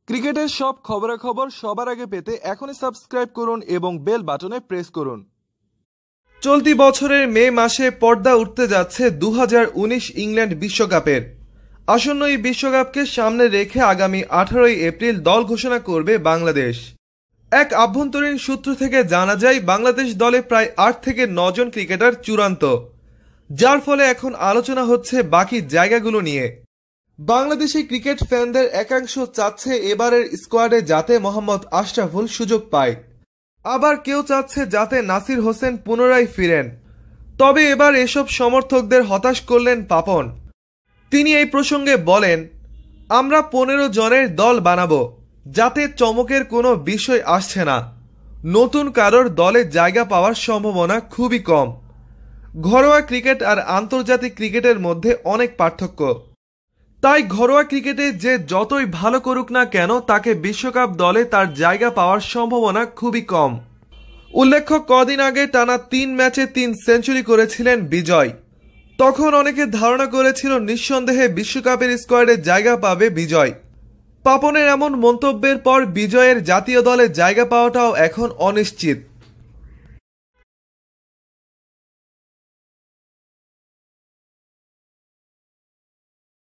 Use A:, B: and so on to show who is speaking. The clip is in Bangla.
A: ক্রিকেটের সব খবরাখবর সবার আগে পেতে এখনই সাবস্ক্রাইব করুন এবং বেল বাটনে প্রেস করুন। চলতি বছরের মে মাসে পর্দা উঠতে যাচ্ছে 2019 ইংল্যান্ড বিশ্বকাপের। আসন্ন এই বিশ্বকাপকে সামনে রেখে আগামী 18 এপ্রিল দল ঘোষণা করবে বাংলাদেশ। এক আভ্যন্তরীণ সূত্র থেকে জানা যায় বাংলাদেশ দলে প্রায় 8 থেকে 9 জন ক্রিকেটার চূড়ান্ত, যার ফলে এখন আলোচনা হচ্ছে বাকি জায়গাগুলো নিয়ে। বাংলাদেশি ক্রিকেট ফ্যানদের একাংশ চাচ্ছে এবারের স্কোয়াডে যাতে মোহাম্মদ আশরাফুল সুযোগ পায়, আবার কেউ চাচ্ছে যাতে নাসির হোসেন পুনরায় ফিরেন। তবে এবার এসব সমর্থকদের হতাশ করলেন পাপন। তিনি এই প্রসঙ্গে বলেন, আমরা 15 জনের দল বানাবো, যাতে চমকের কোনো বিষয় আসছে না। নতুন কারোর দলে জায়গা পাওয়ার সম্ভাবনা খুবই কম। ঘরোয়া ক্রিকেট আর আন্তর্জাতিক ক্রিকেটের মধ্যে অনেক পার্থক্য। তাই ঘরোয়া ক্রিকেটে যে যতই ভালো করুক না কেন তাকে বিশ্বকাপ দলে তার জায়গা পাওয়ার সম্ভাবনা খুবই কম। উল্লেখ্য, কদিন আগে টানা 3 ম্যাচে 3 সেঞ্চুরি করেছিলেন বিজয়। তখন অনেকে ধারণা করেছিল নিঃসন্দেহে বিশ্বকাপের স্কোয়াডে জায়গা পাবে বিজয়। পাপনের এমন মন্তব্যের পর বিজয়ের জাতীয় দলে জায়গা পাওয়াটাও এখন অনিশ্চিত।